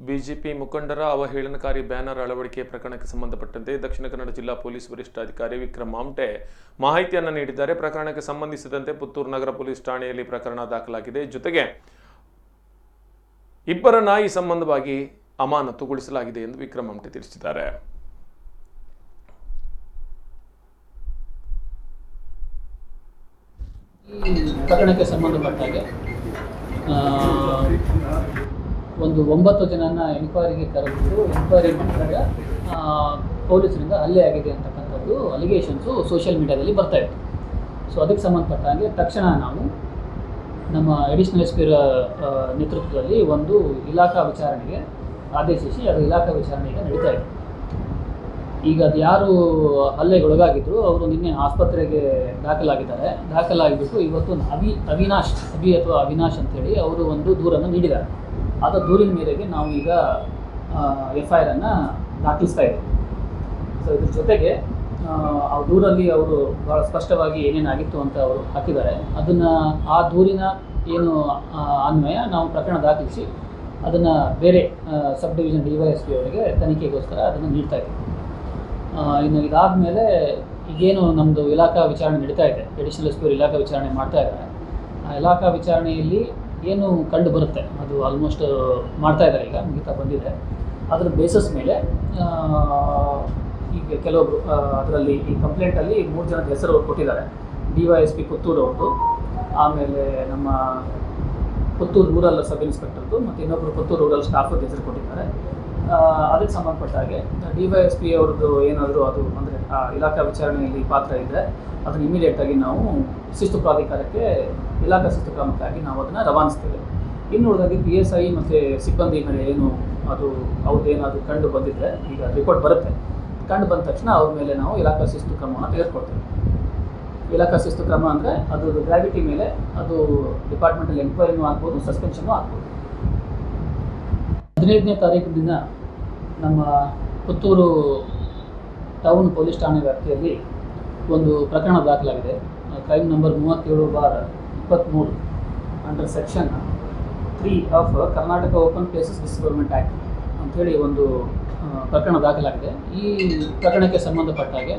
BJP ಮುಖಂಡರ ಅವಹೇಳನಕಾರಿ banner ಅಳವಡಿಕೆ ಪ್ರಕರಣಕ್ಕೆ ಸಂಬಂಧಪಟ್ಟಂತೆ ದಕ್ಷಿಣ ಕನ್ನಡ ಜಿಲ್ಲಾ ಪೊಲೀಸ್ ವರಿಷ್ಠಾಧಿಕಾರಿ ವಿಕ್ರಮ್ ಆಮ್ಟೆ ಮಾಹಿತಿಯನ್ನು ನೀಡಿದ್ದಾರೆ. ಪ್ರಕರಣಕ್ಕೆ ಸಂಬಂಧಿಸಿದಂತೆ ಪುತ್ತೂರು ನಗರ ಪೊಲೀಸ್ ಠಾಣೆಯಲ್ಲಿ ಪ್ರಕರಣ ದಾಖಲಾಗಿದೆ. ಜೊತೆಗೆ ಇಬ್ಬರನ್ನ ಈ ಸಂಬಂಧವಾಗಿ ಅಮಾನತುಗೊಳಿಸಲಾಗಿದೆ ಎಂದು ವಿಕ್ರಮ್ ಆಮ್ಟೆ ತಿಳಿಸಿದ್ದಾರೆ. ಪ್ರಕರಣಕ್ಕೆ ಸಂಬಂಧಪಟ್ಟಾಗೆ ಒಂದು 9 ಜನನ ಎನ್ಕ್ವೈರಿಗೆ ಕರೆದು ಎನ್ಕ್ವೈರಿ ಮಾಡಿದಾಗ ಪೊಲೀಸರಿಂದ ಹಲ್ಲೆ ಆಗಿದೆ ಅಂತಕ್ಕಂಥದ್ದು ಅಲಿಗೇಷನ್ಸು ಸೋಷಿಯಲ್ ಮೀಡಿಯಾದಲ್ಲಿ ಬರ್ತಾ ಇತ್ತು. ಸೊ ಅದಕ್ಕೆ ಸಂಬಂಧಪಟ್ಟಾಗೆ ತಕ್ಷಣ ನಾವು ನಮ್ಮ ಅಡಿಷನಲ್ ಎಸ್ ಪಿ ನೇತೃತ್ವದಲ್ಲಿ ಒಂದು ಇಲಾಖಾ ವಿಚಾರಣೆಗೆ ಆದೇಶಿಸಿ ಅದು ಇಲಾಖಾ ವಿಚಾರಣೆಗೆ ನಡೀತಾ ಇದೆ. ಈಗ ಅದು ಯಾರು ಹಲ್ಲೆಗೊಳಗಾಗಿದ್ರು ಅವರು ನಿನ್ನೆ ಆಸ್ಪತ್ರೆಗೆ ದಾಖಲಾಗಿಬಿಟ್ಟು ಇವತ್ತು ಅವಿನಾಶ್ ಅಂತೇಳಿ ಅವರು ಒಂದು ದೂರನ್ನು ನೀಡಿದ್ದಾರೆ. ಆದ ದೂರಿನ ಮೇರೆಗೆ ನಾವು ಈಗ FIR ಅನ್ನು ದಾಖಲಿಸ್ತಾ ಇದ್ದೀವಿ. ಸೊ ಇದ್ರ ಜೊತೆಗೆ ಆ ದೂರಲ್ಲಿ ಅವರು ಭಾಳ ಸ್ಪಷ್ಟವಾಗಿ ಏನೇನಾಗಿತ್ತು ಅಂತ ಅವರು ಹಾಕಿದ್ದಾರೆ. ಅದನ್ನು ಆ ದೂರಿನ ಏನು ಅನ್ವಯ ನಾವು ಪ್ರಕರಣ ದಾಖಲಿಸಿ ಅದನ್ನು ಬೇರೆ ಸಬ್ ಡಿವಿಷನ್ DYSP ಅವರಿಗೆ ತನಿಖೆಗೋಸ್ಕರ ಅದನ್ನು ನೀಡ್ತಾ ಇದ್ದೀವಿ. ಇನ್ನು ಇದಾದ ಮೇಲೆ ಈಗೇನು ನಮ್ಮದು ಇಲಾಖಾ ವಿಚಾರಣೆ ನಡೀತಾ ಇದೆ, ಅಡಿಷನಲ್ ಎಸ್ ಪಿ ಅವರು ಇಲಾಖಾ ವಿಚಾರಣೆ ಮಾಡ್ತಾ ಇದ್ದಾರೆ. ಆ ಇಲಾಖಾ ವಿಚಾರಣೆಯಲ್ಲಿ ಏನು ಕಂಡು ಬರುತ್ತೆ ಅದು ಆಲ್ಮೋಸ್ಟ್ ಮಾಡ್ತಾ ಇದ್ದಾರೆ, ಈಗ ಮುಗಿತಾ ಬಂದಿದೆ. ಅದರ ಬೇಸಸ್ ಮೇಲೆ ಈಗ ಕೆಲವೊಬ್ಬರು ಅದರಲ್ಲಿ ಈ ಕಂಪ್ಲೇಂಟಲ್ಲಿ 3 ಜನದ ಹೆಸರು ಅವ್ರು ಕೊಟ್ಟಿದ್ದಾರೆ. DYSP ಪುತ್ತೂರು ಅವ್ರದ್ದು, ಆಮೇಲೆ ನಮ್ಮ ಪುತ್ತೂರು ರೂರಲ್ ಸಬ್ ಇನ್ಸ್ಪೆಕ್ಟರ್ದು ಮತ್ತು ಇನ್ನೊಬ್ಬರು ಪುತ್ತೂರು ರೂರಲ್ ಸ್ಟಾಫ್ ಹೆಸರು ಕೊಟ್ಟಿದ್ದಾರೆ. ಅದಕ್ಕೆ ಸಂಬಂಧಪಟ್ಟ ಹಾಗೆ DYSP ಅವ್ರದ್ದು ಏನಾದರೂ ಅದು ಅಂದರೆ ಆ ಇಲಾಖಾ ವಿಚಾರಣೆಯಲ್ಲಿ ಪಾತ್ರ ಇದ್ದರೆ ಅದನ್ನು ಇಮಿಡಿಯೇಟಾಗಿ ನಾವು ಶಿಸ್ತು ಪ್ರಾಧಿಕಾರಕ್ಕೆ ಇಲಾಖಾ ಶಿಸ್ತು ಕ್ರಮಕ್ಕಾಗಿ ನಾವು ಅದನ್ನು ರವಾನಿಸ್ತೇವೆ. ಇನ್ನು ಉಳಿದಾಗಿ PSI ಮತ್ತು ಸಿಬ್ಬಂದಿ ಮೇಲೆ ಏನು ಅದು ಅವ್ರದ್ದೇನಾದರೂ ಕಂಡು ಬಂದಿದ್ದರೆ ಈಗ ರಿಪೋರ್ಟ್ ಬರುತ್ತೆ. ಕಂಡು ಬಂದ ತಕ್ಷಣ ಅವ್ರ ಮೇಲೆ ನಾವು ಇಲಾಖಾ ಶಿಸ್ತು ಕ್ರಮವನ್ನು ತೆಗೆದುಕೊಳ್ತೇವೆ. ಇಲಾಖಾ ಶಿಸ್ತು ಕ್ರಮ ಅಂದರೆ ಅದು ಗ್ರಾವಿಟಿ ಮೇಲೆ ಅದು ಡಿಪಾರ್ಟ್ಮೆಂಟಲ್ ಎಂಕ್ವೈರಿನೂ ಆಗ್ಬೋದು, ಸಸ್ಪೆನ್ಷನ್ನೂ ಆಗ್ಬೋದು. 15ನೇ ತಾರೀಕು ದಿನ ನಮ್ಮ ಪುತ್ತೂರು ಟೌನ್ ಪೊಲೀಸ್ ಠಾಣೆ ವ್ಯಾಪ್ತಿಯಲ್ಲಿ ಒಂದು ಪ್ರಕರಣ ದಾಖಲಾಗಿದೆ. Crime number 37/23 under section 3 of Karnataka open places disfigurement act ಅಂಥೇಳಿ ಒಂದು ಪ್ರಕರಣ ದಾಖಲಾಗಿದೆ. ಈ ಪ್ರಕರಣಕ್ಕೆ ಸಂಬಂಧಪಟ್ಟಾಗೆ